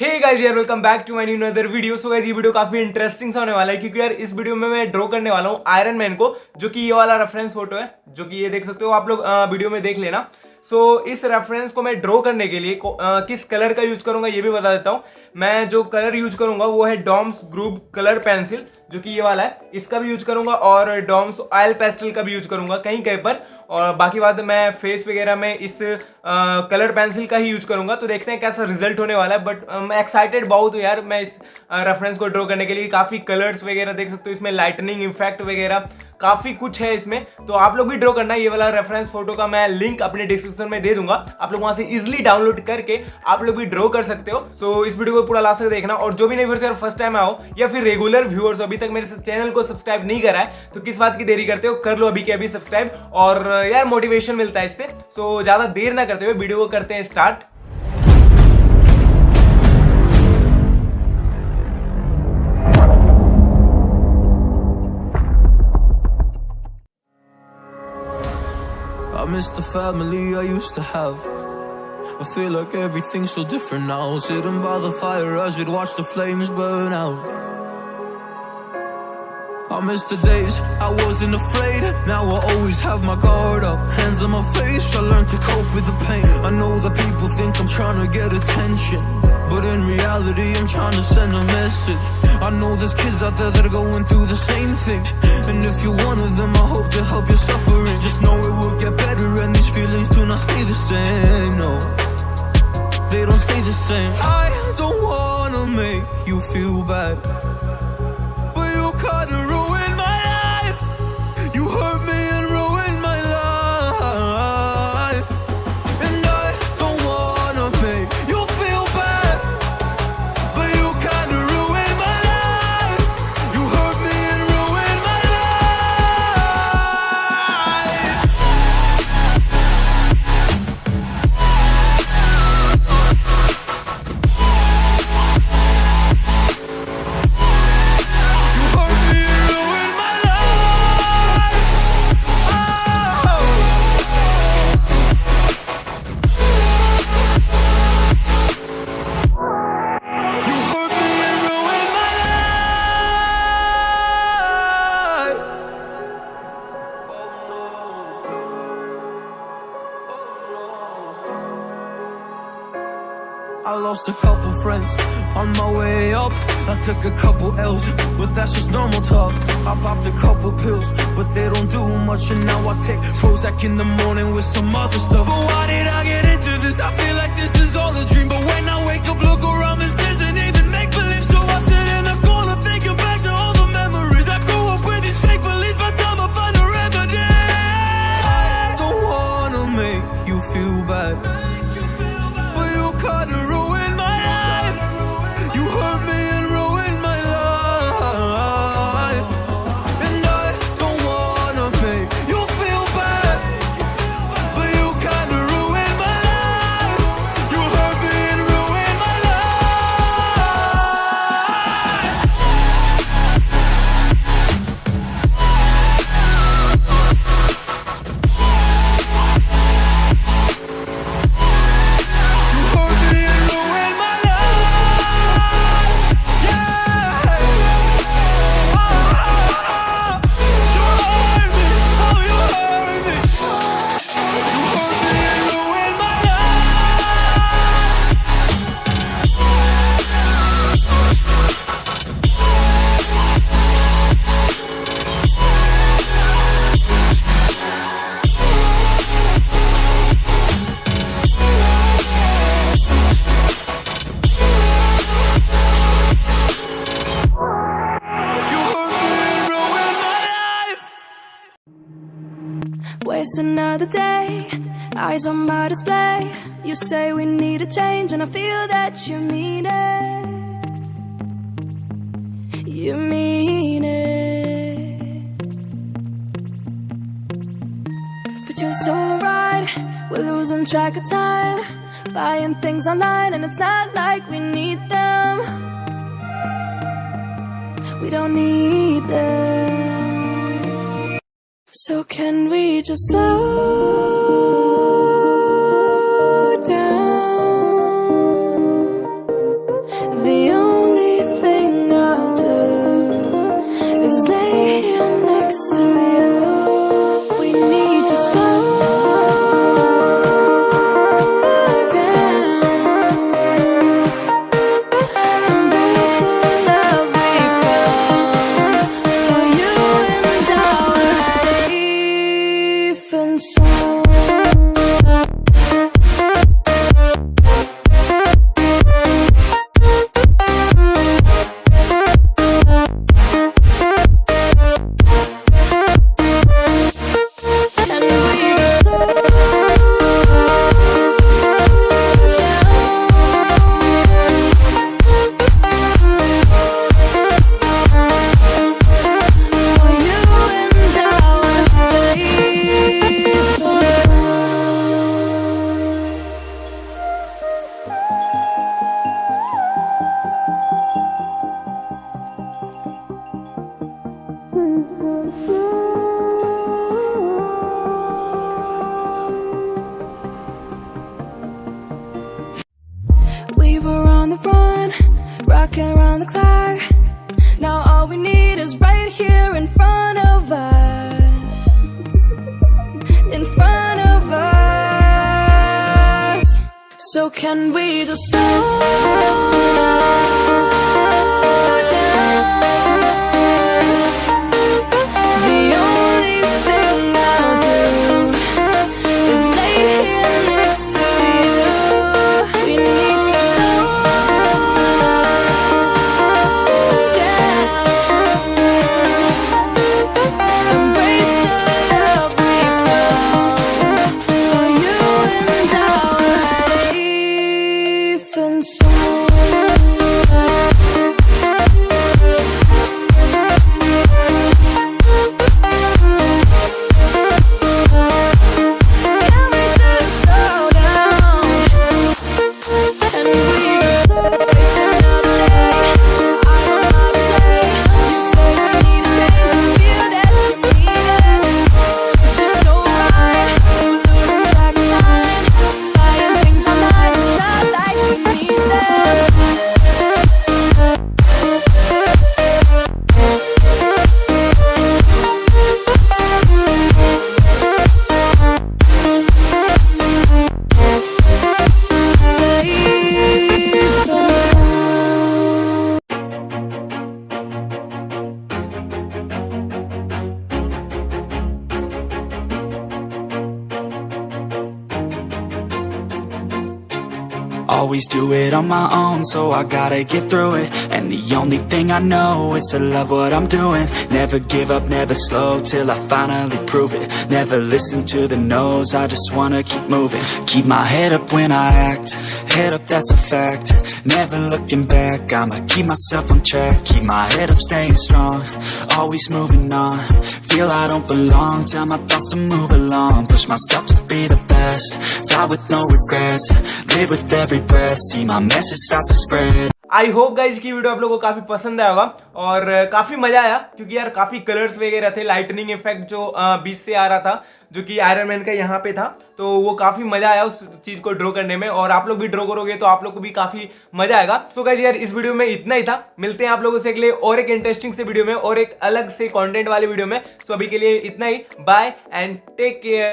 हे guys यार, welcome back to my new other video. So guys, ये video काफी interesting सा होने वाला है क्योंकि यार इस वीडियो में मैं ड्रॉ करने वाला हूँ आयरन मैन को, जो कि ये वाला रेफरेंस फोटो है, जो कि ये देख सकते हो आप लोग वीडियो में देख लेना। सो इस रेफरेंस को मैं ड्रॉ करने के लिए किस कलर का यूज करूंगा ये भी बता देता हूँ। मैं जो कलर यूज करूंगा वो है डॉम्स ग्रुप कलर पेंसिल, जो कि ये वाला है, इसका भी यूज करूंगा और डॉम्स ऑयल पेस्टल का भी यूज करूंगा कहीं कहीं पर। और बाकी बात मैं फेस वगैरह में इस कलर पेंसिल का ही यूज करूंगा। तो देखते हैं कैसा रिजल्ट होने वाला है। बट मैं एक्साइटेड बहुत हूँ यार, मैं इस रेफरेंस को ड्रॉ करने के लिए। काफी कलर्स वगैरह देख सकते हो इसमें, लाइटनिंग इफेक्ट वगैरह काफी कुछ है इसमें। तो आप लोग भी ड्रॉ करना है। ये वाला रेफरेंस फोटो का मैं लिंक अपने डिस्क्रिप्शन में दे दूंगा, आप लोग वहां से इजिली डाउनलोड करके आप लोग भी ड्रॉ कर सकते हो। सो इस वीडियो को पूरा लास्ट तक देखना। और जो भी नए व्यूअर्स फर्स्ट टाइम आओ या फिर रेगुलर व्यूअर्स अभी तक मेरे चैनल को सब्सक्राइब नहीं करा है तो किस बात की देरी करते हो, कर लो अभी के अभी सब्सक्राइब। और यार मोटिवेशन मिलता है इससे। सो ज्यादा देर ना करते हुए वीडियो को करते हैं start. I miss the family I used to have. I feel like everything's so different now. Sitting by the fire as we'd watch the flames burn out. I miss the days I wasn't afraid. Now I always have my guard up, hands on my face. I learned to cope with the pain. I know that people think I'm trying to get attention, but in reality I'm trying to send a message. I know there's kids out there that are going through the same thing, and if you're one of them I hope to help your suffering. Just know it will get better and these feelings do not stay the same. No, they don't stay the same. I don't wanna make you feel bad, but you kinda ruined my life. You hurt me and ruined my life, and I don't wanna make you feel bad, but you kinda ruined my life. You hurt me and ruined my life. You hurt me and ruined my life. Oh. You hurt me and ruined my life. I lost a couple friends on my way up. I took a couple L's, but that's just normal talk. I popped a couple pills, but they don't do much. And now I take Prozac in the morning with some other stuff. But why did I get into this? I feel like this is all a dream. But when I wake up, look around, this isn't even make believe. So I sit in the corner thinking back to all the memories. I grew up with these fake beliefs, by the time I find a remedy. I don't wanna make you feel bad, but you kinda ruined my life. You hurt me and ruined my life, and I don't wanna make you feel bad, but you kinda ruined my life. You hurt me and ruined my life. You hurt me and ruined my life. Yeah. Oh, you hurt me. Oh, you hurt me. You hurt me and ruined my You hurt me and ruined my life. Waste another day, eyes on my display. You say we need a change, and I feel that you mean it. You mean it. But you're so right, we're losing track of time, buying things online, and it's not like we need them. We don't need them. So can we just slow down? the run, rocking around the clock. Now all we need is right here in front of us, in front of us. So can we just slow down? The only thing I'll do is lay here next to you. We need to slow down, embrace the love we found. For you and I are safe and sound. Can we just slow down? And we just slow waste another day. I don't know to say. You say you need a change, feel that you need it. It's just so right, we're losing track of time. Buying things online, it's not like we need them. Safe and sound. Always do it on my own, so I gotta get through it. And the only thing I know is to love what I'm doing. Never give up, never slow, till I finally prove it. Never listen to the no's, I just wanna keep moving. Keep my head up when I act, head up, that's a fact. Never looking back, I'ma keep myself on track. Keep my head up, staying strong, always moving on. Feel I don't belong, tell my thoughts to move along. Push myself to be the best, die with no regrets. Live with every breath, see my message start to spread. I hope guys की video आप लोगों को काफी पसंद आया होगा और काफी मजा आया, क्योंकि यार काफी कलर्स वगैरह थे, लाइटनिंग इफेक्ट जो बीच से आ रहा था, जो कि आयरन मैन का यहाँ पे था, तो वो काफी मजा आया उस चीज को ड्रॉ करने में। और आप लोग भी ड्रॉ करोगे तो आप लोग को भी काफी मजा आएगा। सो गाइज यार इस वीडियो में इतना ही था, मिलते हैं आप लोगों से अगले और एक इंटरेस्टिंग से वीडियो में और एक अलग से कंटेंट वाली वीडियो में। सो अभी के लिए इतना ही, बाय एंड टेक केयर।